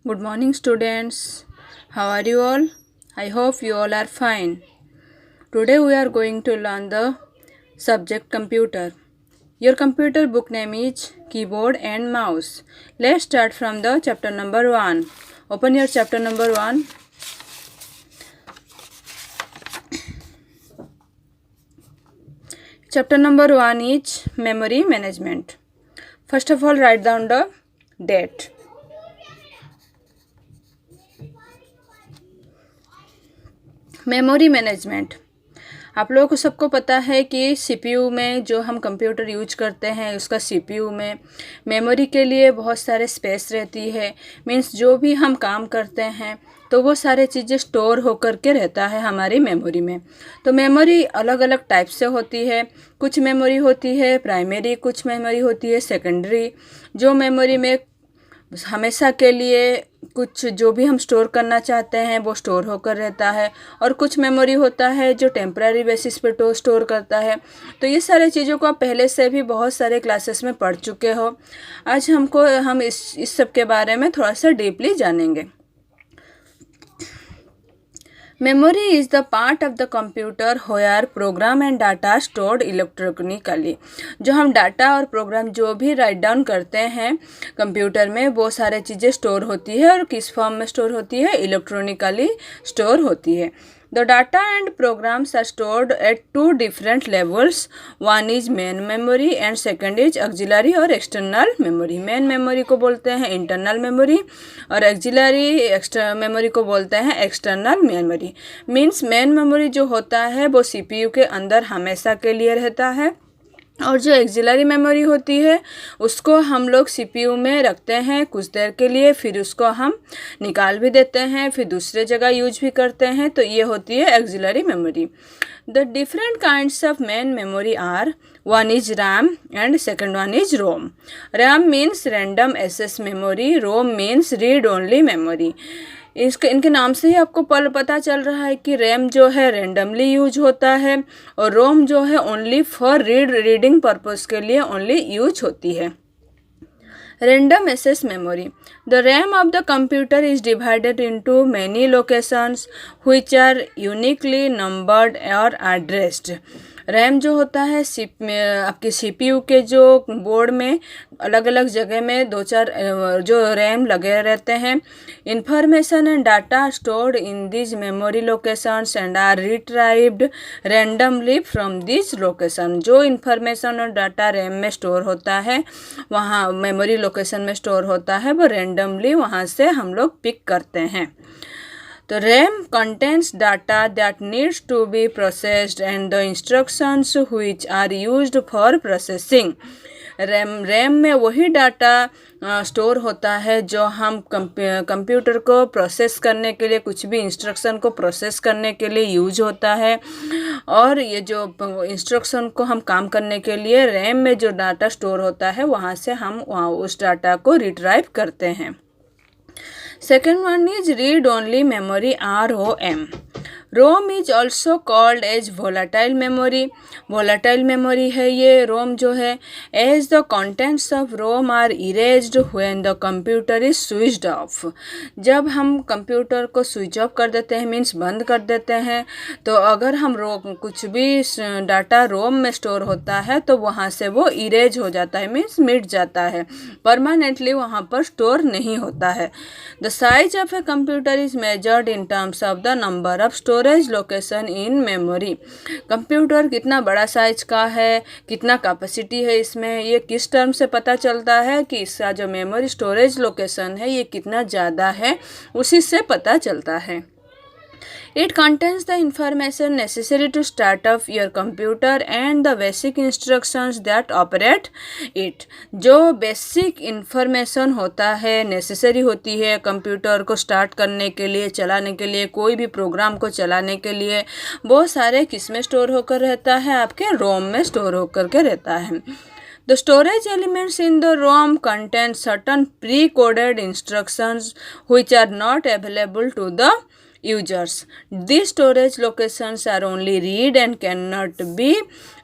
Good morning, students. How are you all? I hope you all are fine. Today we are going to learn the subject computer. Your computer book name is Keyboard and Mouse. Let's start from the chapter number 1. Open your chapter number 1. Chapter number 1 is memory management. First of all, write down the date. Memory management. आप लोगों को सबको पता है कि CPU में जो हम कंप्यूटर यूज करते हैं उसका सीपीयू में मेमोरी के लिए बहुत सारे स्पेस रहती है। मीन्स जो भी हम काम करते हैं तो वो सारे चीज़ें स्टोर होकर के रहता है हमारी मेमोरी में। तो मेमोरी अलग अलग टाइप से होती है। कुछ मेमोरी होती है प्राइमरी, कुछ मेमोरी होती है सेकेंडरी। जो मेमोरी में हमेशा के लिए कुछ जो भी हम स्टोर करना चाहते हैं वो स्टोर होकर रहता है, और कुछ मेमोरी होता है जो टेम्पररी बेसिस पे तो स्टोर करता है। तो ये सारे चीज़ों को आप पहले से भी बहुत सारे क्लासेस में पढ़ चुके हो। आज हम इस सब के बारे में थोड़ा सा डीपली जानेंगे। Memory is the part of the computer where program and data stored electronically. जो हम डाटा और प्रोग्राम जो भी राइट डाउन करते हैं कंप्यूटर में वो सारे चीज़ें स्टोर होती है, और किस फॉर्म में स्टोर होती है? इलेक्ट्रॉनिकली स्टोर होती है। The data and programs are stored at two different levels. One is main memory and second is auxiliary or external memory. Main memory को बोलते हैं internal memory और auxiliary memory को बोलते हैं external memory. Means main memory जो होता है वो CPU के अंदर हमेशा के लिए रहता है, और जो एक्सिलरी मेमोरी होती है उसको हम लोग सीपीयू में रखते हैं कुछ देर के लिए, फिर उसको हम निकाल भी देते हैं, फिर दूसरे जगह यूज भी करते हैं। तो ये होती है auxiliary memory. The different kinds of main memory are, one is RAM and second one is ROM. RAM means random access memory, ROM means read only memory. इनके नाम से ही आपको पता चल रहा है कि रैम जो है रैंडमली यूज होता है, और रोम जो है ओनली फॉर रीडिंग पर्पस के लिए ओनली यूज होती है। Random access memory. The RAM of the computer is divided into many locations which are uniquely numbered or addressed. RAM जो होता है आपके सीपीयू के जो बोर्ड में अलग अलग जगह में दो चार जो रैम लगे रहते हैं। Information and data stored in this memory locations and are retrieved randomly from this location. जो इंफॉर्मेशन और डाटा रैम में स्टोर होता है, वहाँ मेमोरी लोकेशन में स्टोर होता है, वो रैंडमली वहाँ से हम लोग पिक करते हैं। तो RAM contains data that needs to be processed and the instructions which are used for processing. RAM में वही डाटा स्टोर होता है जो हम कंप्यूटर को प्रोसेस करने के लिए, कुछ भी इंस्ट्रक्शन को प्रोसेस करने के लिए यूज होता है। और ये जो इंस्ट्रक्शन को हम काम करने के लिए रैम में जो डाटा स्टोर होता है वहाँ से हम उस डाटा को रिट्राइव करते हैं। Second one is read only memory, ROM. ROM is also called as volatile memory. Volatile memory है ये रोम जो है। As the contents of ROM are erased when the computer is switched off. जब हम computer को switch off कर देते हैं, मीन्स बंद कर देते हैं, तो अगर हम कुछ भी डाटा रोम में स्टोर होता है तो वहाँ से वो इरेज हो जाता है, मीन्स मिट जाता है, परमानेंटली वहाँ पर स्टोर नहीं होता है। The size of a computer is measured in terms of the number of storage location in memory. Computer कितना बड़ा साइज का है, कितना कैपेसिटी है इसमें, ये किस टर्म से पता चलता है कि इसका जो मेमोरी स्टोरेज लोकेशन है ये कितना ज़्यादा है, उसी से पता चलता है। It contains the information necessary to start up your computer and the basic instructions that operate it. जो बेसिक इंफॉर्मेशन होता है, नेसेसरी होती है कंप्यूटर को स्टार्ट करने के लिए, चलाने के लिए, कोई भी प्रोग्राम को चलाने के लिए, वो सारे किस में स्टोर होकर रहता है? आपके रोम में स्टोर होकर के रहता है। The storage elements in the ROM contain certain pre-coded instructions which are not available to the users. These storage locations are only read and cannot be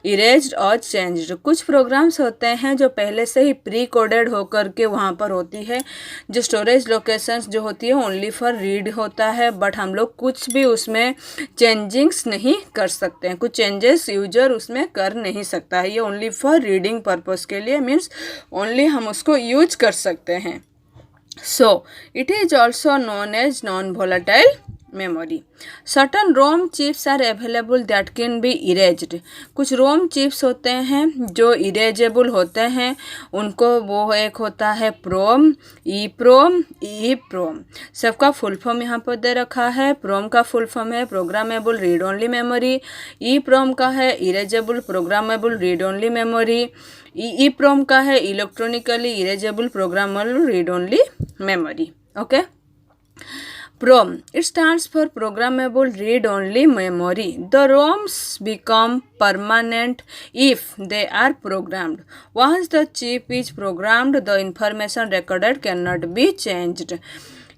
erased or changed. कुछ प्रोग्राम्स होते हैं जो पहले से ही प्री कोडेड होकर के वहाँ पर होती है, जो स्टोरेज लोकेशंस जो होती है ओनली फॉर रीड होता है, बट हम लोग कुछ भी उसमें चेंजिंग्स नहीं कर सकते हैं, कुछ चेंजेस यूजर उसमें कर नहीं सकता है. ये ओनली फॉर रीडिंग पर्पस के लिए मीन्स ओनली हम उसको यूज कर सकते हैं. So, it is also known as non-volatile memory. Certain ROM chips are available that can be erased. कुछ ROM chips होते हैं जो erasable होते हैं, उनको वो एक होता है PROM, EEPROM, EEPROM. सबका फुल फॉर्म यहाँ पर दे रखा है. PROM का फुल फॉर्म है programmable read only memory. EEPROM का है erasable programmable read only memory. EEPROM का है electronically erasable programmable read only memory. Okay. PROM, it stands for programmable read only memory. The ROMs become permanent if they are programmed. Once the chip is programmed, the information recorded cannot be changed.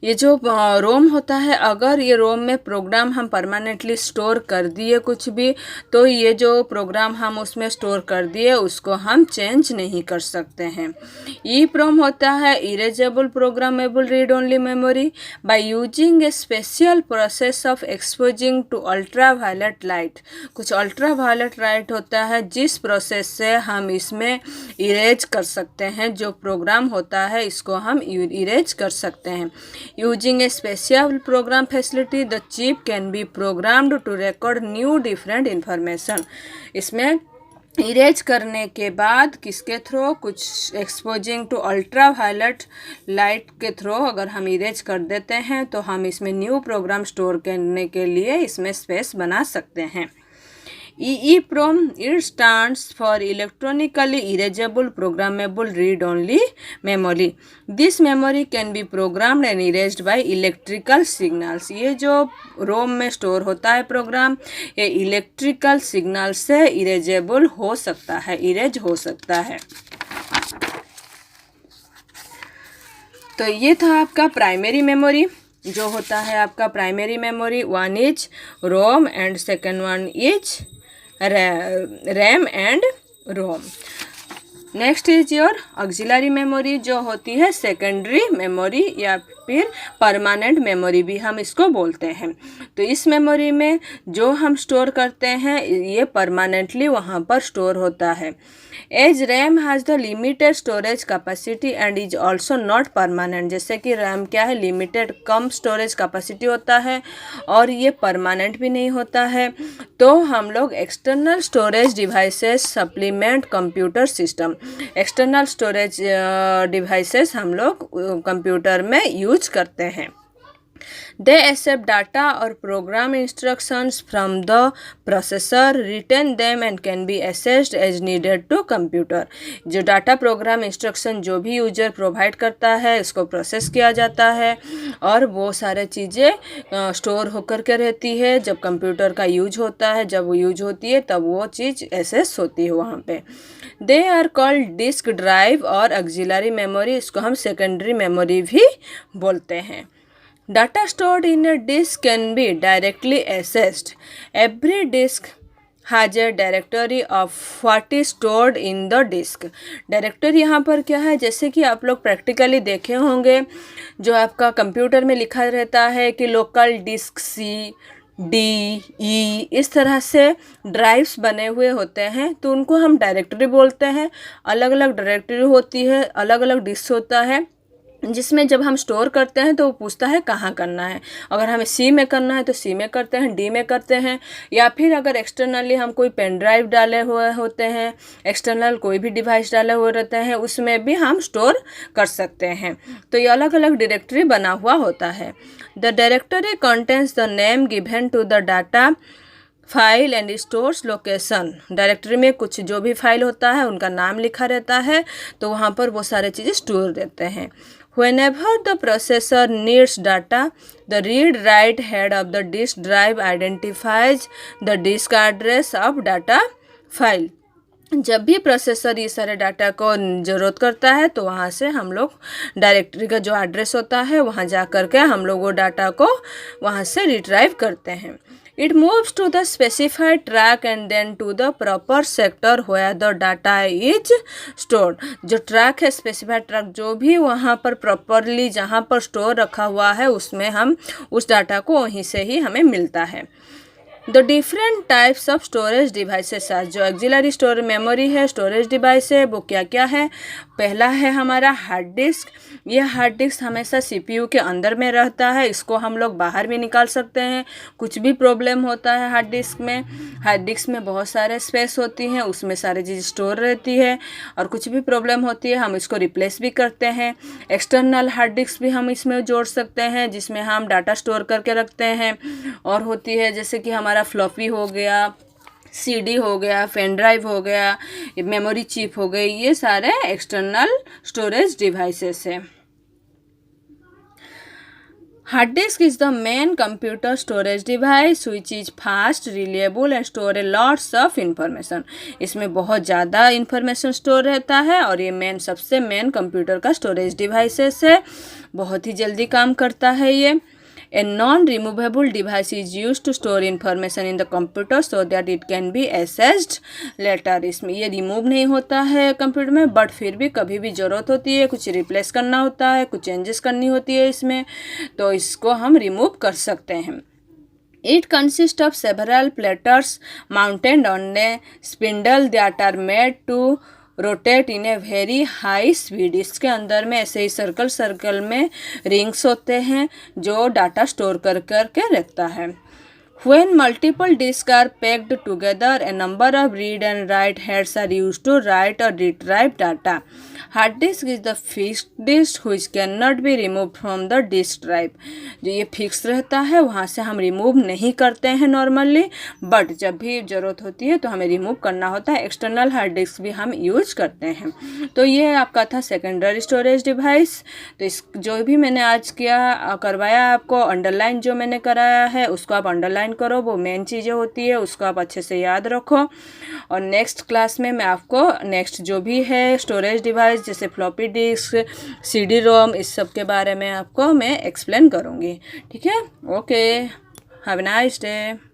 ये जो रोम होता है, अगर ये रोम में programme हम permanently store कर दिए कुछ भी, तो ये जो प्रोग्राम हम उसमें स्टोर कर दिए उसको हम चेंज नहीं कर सकते हैं. ई प्रोम होता है erasable programmable read only memory. By using a special process of exposing to ultraviolet light. कुछ अल्ट्रा वायलेट लाइट होता है जिस प्रोसेस से हम इसमें इरेज कर सकते हैं, जो प्रोग्राम होता है इसको हम इरेज कर सकते हैं. Using a special program facility, the chip can be programmed to record new different information. इसमें इरेज करने के बाद किसके थ्रू, कुछ exposing to ultraviolet light के थ्रू अगर हम इरेज कर देते हैं तो हम इसमें न्यू प्रोग्राम स्टोर करने के लिए इसमें स्पेस बना सकते हैं. EEPROM, it stands for electronically erasable programmable read only memory. This memory can be programmed and erased by electrical signals. ये जो रोम में स्टोर होता है प्रोग्राम, ये इलेक्ट्रिकल सिग्नल से इरेजेबल हो सकता है, इरेज हो सकता है. तो ये था आपका प्राइमरी मेमोरी. जो होता है आपका primary memory, one is ROM and second one is RAM and ROM. Next is your auxiliary memory, जो होती है सेकेंडरी मेमोरी या फिर परमानेंट मेमोरी भी हम इसको बोलते हैं. तो इस मेमोरी में जो हम स्टोर करते हैं ये परमानेंटली वहाँ पर स्टोर होता है. As RAM has the limited storage capacity and is also not permanent. जैसे कि रैम क्या है, लिमिटेड कम स्टोरेज कैपेसिटी होता है और ये परमानेंट भी नहीं होता है. तो हम लोग external storage devices supplement computer system, external storage devices हम लोग कंप्यूटर में यूज करते हैं. They accept data or program instructions from the processor, retain them and can be accessed as needed to computer. जो डाटा प्रोग्राम इंस्ट्रक्शन जो भी user provide करता है उसको प्रोसेस किया जाता है और वो सारे चीज़ें स्टोर होकर के रहती है. जब कंप्यूटर का यूज होता है, जब वो यूज होती है तब वो चीज़ एक्सेस होती है वहाँ पे. They are called disk drive और ऑक्सिलरी मेमोरी. इसको हम सेकेंडरी मेमोरी भी बोलते हैं. Data stored in a disk can be directly accessed. Every disk has a directory of what is stored in the disk. Directory यहाँ पर क्या है, जैसे कि आप लोग प्रैक्टिकली देखे होंगे, जो आपका कंप्यूटर में लिखा रहता है कि local disk C D E, इस तरह से ड्राइव्स बने हुए होते हैं, तो उनको हम डायरेक्टरी बोलते हैं. अलग अलग डायरेक्टरी होती है, अलग अलग डिस्क होता है, जिसमें जब हम स्टोर करते हैं तो वो पूछता है कहाँ करना है. अगर हमें सी में करना है तो सी में करते हैं, डी में करते हैं, या फिर अगर एक्सटर्नली हम कोई पेन ड्राइव डाले हुए होते हैं, एक्सटर्नल कोई भी डिवाइस डाले हुए रहते हैं, उसमें भी हम स्टोर कर सकते हैं. तो ये अलग अलग डायरेक्टरी बना हुआ होता है. The directory contains the name given to the data file and stores location. Directory में कुछ जो भी फाइल होता है उनका नाम लिखा रहता है, तो वहाँ पर वो सारे चीज़ें स्टोर रहते हैं. Whenever the processor needs data, the read-write head of the disk drive identifies the disk address of data file. जब भी प्रोसेसर ये सारे डाटा को ज़रूरत करता है तो वहाँ से हम लोग डायरेक्टरी का जो एड्रेस होता है वहाँ जा कर के हम लोग वो डाटा को वहाँ से रिट्राइव करते हैं. It moves to the specified track and then to the proper sector where the data is stored. जो ट्रैक है, स्पेसिफाइड ट्रैक, जो भी वहाँ पर प्रॉपरली जहाँ पर स्टोर रखा हुआ है उसमें हम उस डाटा को वहीं से ही हमें मिलता है. The different types of storage devices are. जो एक्सिलरी स्टोर मेमोरी है, स्टोरेज डिवाइस है, वो क्या क्या है. पहला है हमारा हार्ड डिस्क. यह हार्ड डिस्क हमेशा सीपीयू के अंदर में रहता है. इसको हम लोग बाहर भी निकाल सकते हैं. कुछ भी प्रॉब्लम होता है हार्ड डिस्क में, हार्ड डिस्क में बहुत सारे स्पेस होती हैं, उसमें सारी चीज़ स्टोर रहती है और कुछ भी प्रॉब्लम होती है हम इसको रिप्लेस भी करते हैं. एक्सटर्नल हार्ड डिस्क भी हम इसमें जोड़ सकते हैं जिसमें हम डाटा स्टोर करके रखते हैं. और होती है जैसे कि हमारा फ्लॉपी हो गया, सीडी हो गया, पेन ड्राइव हो गया, मेमोरी चिप हो गई, ये सारे एक्सटर्नल स्टोरेज डिवाइसेस है. Hard disk is the main computer storage device which is fast, reliable and store a lots of information. इसमें बहुत ज़्यादा इंफॉर्मेशन स्टोर रहता है और ये सबसे मेन कंप्यूटर का स्टोरेज डिवाइसेस है. बहुत ही जल्दी काम करता है ये. A non-removable device is used to store information in the computer so that it can be accessed later. इसमें ये रिमूव नहीं होता है कंप्यूटर में, बट फिर भी कभी भी ज़रूरत होती है, कुछ रिप्लेस करना होता है, कुछ चेंजेस करनी होती है इसमें, तो इसको हम रिमूव कर सकते हैं. It consists of several platters mounted on a spindle that are made to rotate in a very high speed. इसके अंदर में ऐसे ही सर्कल सर्कल में रिंग्स होते हैं जो डाटा स्टोर कर के रखता है. When multiple disks are packed together, a number of read and write heads are used to write or retrieve data. Hard disk is the fixed disk which cannot be removed from the disk drive. जो ये fix रहता है वहाँ से हम remove नहीं करते हैं नॉर्मली, बट जब भी ज़रूरत होती है तो हमें रिमूव करना होता है. एक्सटर्नल हार्ड डिस्क भी हम यूज करते हैं. तो ये आपका था सेकेंडरी स्टोरेज डिवाइस. तो इस जो भी मैंने आज करवाया आपको, अंडरलाइन जो मैंने कराया है उसको आप अंडरलाइन करो, वो मेन चीज़ें होती है उसको आप अच्छे से याद रखो. और नेक्स्ट क्लास में मैं आपको नेक्स्ट जो भी है स्टोरेज डिवाइस जैसे फ्लॉपी डिस्क, सीडी रोम, इस सब के बारे में आपको मैं एक्सप्लेन करूँगी. ठीक है, okay, have a nice day.